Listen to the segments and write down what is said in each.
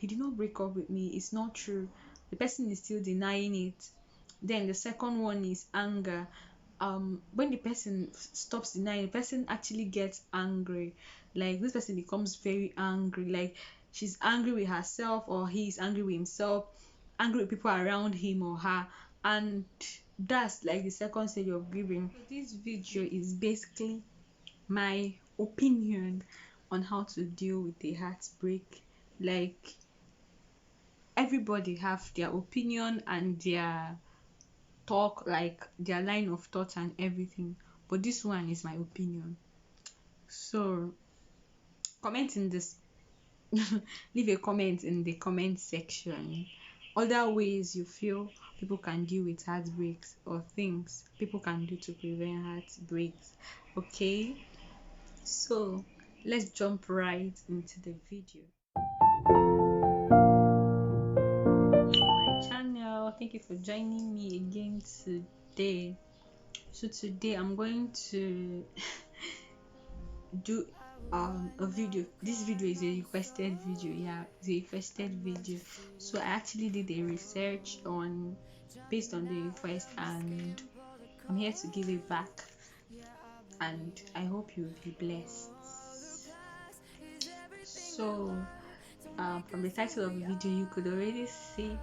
he did not break up with me, it's not true, the person is still denying it. Then the second one is anger. When the person stops denying, the person actually gets angry. Like this person becomes very angry, like she's angry with herself, or he's angry with himself, angry with people around him or her. And that's like the second stage of grieving. So this video is basically my opinion on how to deal with a heartbreak. Like everybody have their opinion and their talk, like their line of thought and everything, but this one is my opinion. So comment in this leave a comment in the comment section other ways you feel people can deal with heartbreaks, or things people can do to prevent heartbreaks. Okay, so let's jump right into the video. My channel, thank you for joining me again today. So today I'm going to do a video. This video is a requested video. Yeah, it's a requested video. So I actually did a research on based on the request, and I'm here to give it back, and I hope you'll be blessed. So from the title of the video you could already see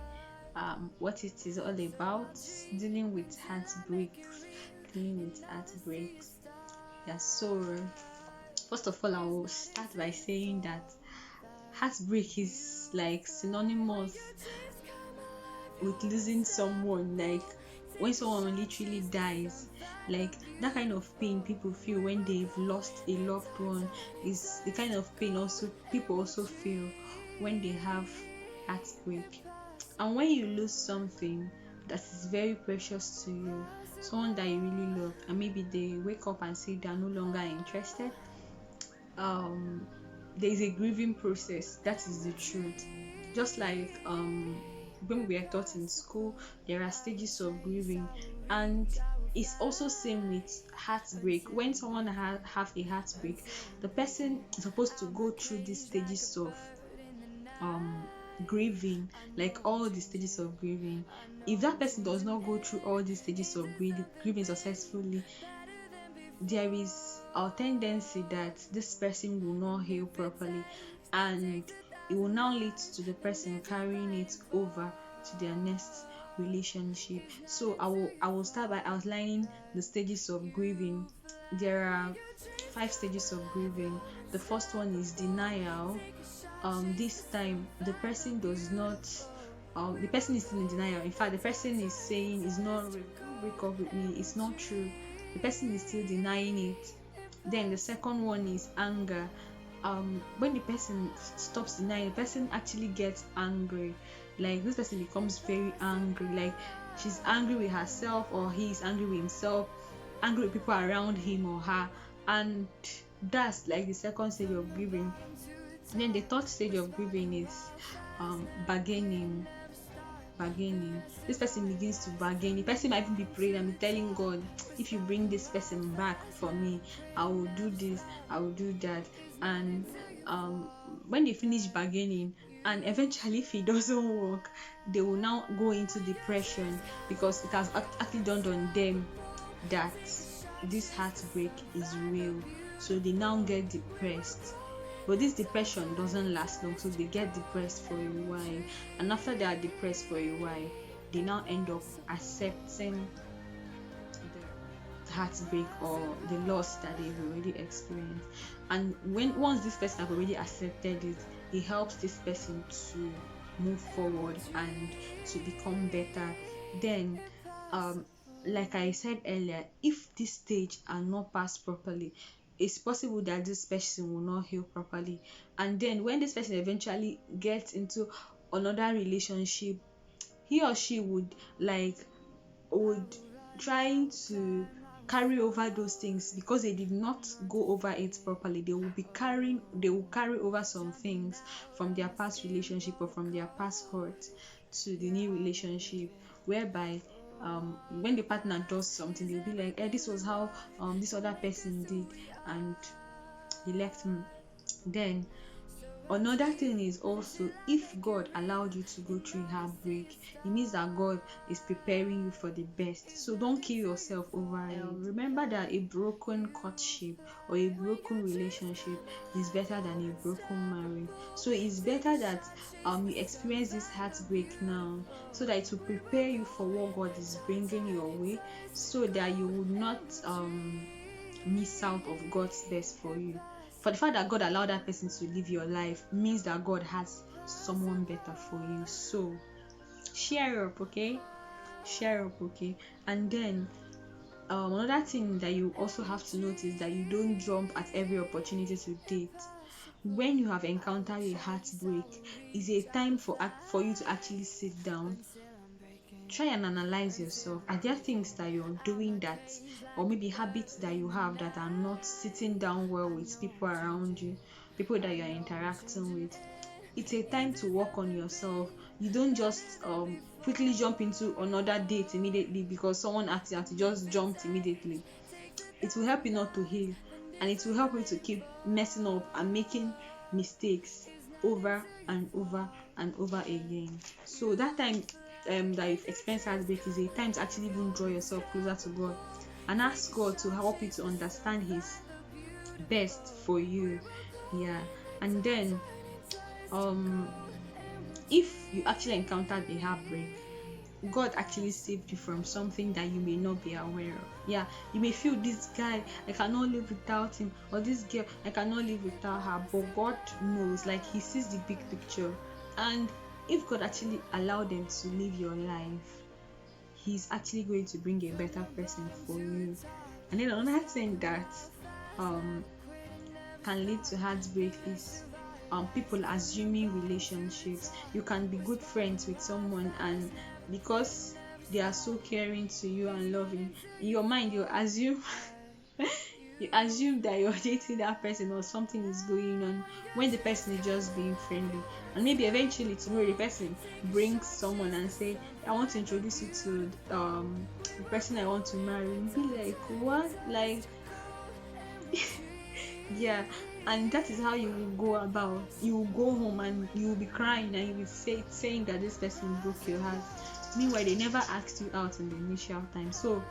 what it is all about: dealing with heartbreaks. Yeah, so first of all, I will start by saying that heartbreak is like synonymous with losing someone. Like when someone literally dies, like that kind of pain people feel when they've lost a loved one is the kind of pain also people also feel when they have heartbreak. And when you lose something that is very precious to you, someone that you really love, and maybe they wake up and say they are no longer interested, there is a grieving process. That is the truth. Just like when we are taught in school, there are stages of grieving, and it's also same with heartbreak. When someone have a heartbreak, the person is supposed to go through these stages of grieving, like all the stages of grieving. If that person does not go through all these stages of grieving successfully, there is a tendency that this person will not heal properly, and it will now lead to the person carrying it over to their next relationship. So I will start by outlining the stages of grieving. There are 5 stages of grieving. The first one is denial. This time the person does not the person is still in denial. In fact, the person is saying it's not break up with me, it's not true, the person is still denying it. Then the second one is anger. When the person stops denying, the person actually gets angry. Like this person becomes very angry, like she's angry with herself, or he's angry with himself, angry with people around him or her. And that's like the second stage of grieving. Then the third stage of grieving is bargaining. This person begins to bargain. The person might even be praying and be telling God, if you bring this person back for me, I will do this, I will do that. And when they finish bargaining, and eventually if it doesn't work, they will now go into depression, because it has actually dawned on them that this heartbreak is real. So they now get depressed. But this depression doesn't last long, so they get depressed for a while, and after they are depressed for a while, they now end up accepting the heartbreak or the loss that they've already experienced. And once this person have already accepted it, it helps this person to move forward and to become better. Then like I said earlier, if this stage are not passed properly, it's possible that this person will not heal properly. And then when this person eventually gets into another relationship, he or she would trying to carry over those things, because they did not go over it properly. They will carry over some things from their past relationship or from their past hurt to the new relationship, whereby when the partner does something, they'll be like, this was how this other person did, and he left me. Then Another thing is also, if God allowed you to go through heartbreak, it means that God is preparing you for the best. So don't kill yourself over it. Remember that a broken courtship or a broken relationship is better than a broken marriage. So it's better that you experience this heartbreak now, so that it will prepare you for what God is bringing your way, so that you will not miss out of God's best for you. For the fact that God allowed that person to live your life means that God has someone better for you. So share up, okay? Share up, okay? And then another thing that you also have to notice is that you don't jump at every opportunity to date. When you have encountered a heartbreak, is a time for you to actually sit down, try and analyze yourself. Are there things that you're doing that, or maybe habits that you have that are not sitting down well with people around you, people that you're interacting with? It's a time to work on yourself. You don't just quickly jump into another date immediately because someone asked you to just jump immediately. It will help you not to heal, and it will help you to keep messing up and making mistakes over and over and over again. So that time that you've experienced heartbreak is a time to actually even draw yourself closer to God and ask God to help you to understand His best for you. Yeah. And then if you actually encountered a heartbreak, God actually saved you from something that you may not be aware of. Yeah, you may feel, this guy, I cannot live without him, or this girl, I cannot live without her, but God knows, like He sees the big picture. And if God actually allowed them to live your life, He's actually going to bring a better person for you. And then another thing that can lead to heartbreak is people assuming relationships. You can be good friends with someone, and because they are so caring to you and loving, in your mind you assume you assume that you're dating that person or something is going on, when the person is just being friendly. And maybe eventually tomorrow the person brings someone and say, I want to introduce you to the person I want to marry. And be like, what? Like yeah. And that is how you will go about. You will go home and you will be crying and you will saying that this person broke your heart. Meanwhile, they never asked you out in the initial time. So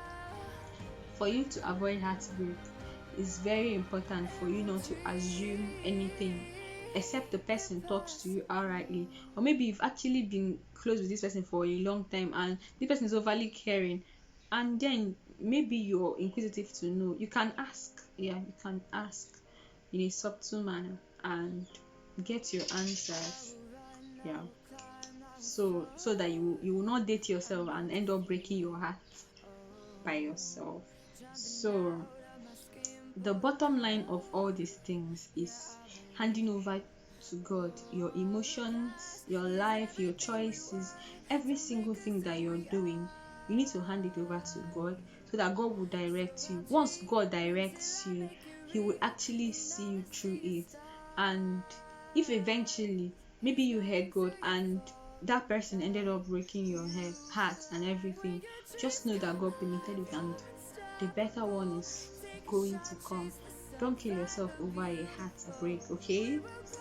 for you to avoid heartbreak, it's very important for you not to assume anything, except the person talks to you outrightly, or maybe you've actually been close with this person for a long time and this person is overly caring, and then maybe you're inquisitive to know. You can ask. Yeah, you can ask in a subtle manner and get your answers. Yeah. So that you will not date yourself and end up breaking your heart by yourself. So the bottom line of all these things is handing over to God your emotions, your life, your choices, every single thing that you're doing. You need to hand it over to God so that God will direct you. Once God directs you, He will actually see you through it. And if eventually maybe you heard God and that person ended up breaking your heart and everything, just know that God permitted it, and the better one is going to come. Don't kill yourself over a heartbreak, okay?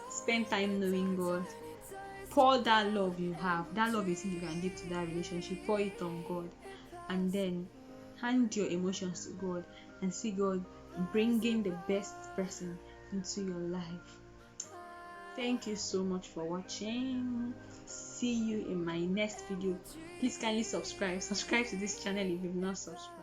Spend time knowing God. Pour that love you have, that love you think you can give to that relationship, pour it on God. And then hand your emotions to God and see God bringing the best person into your life. Thank you so much for watching. See you in my next video. Please kindly subscribe to this channel if you've not subscribed.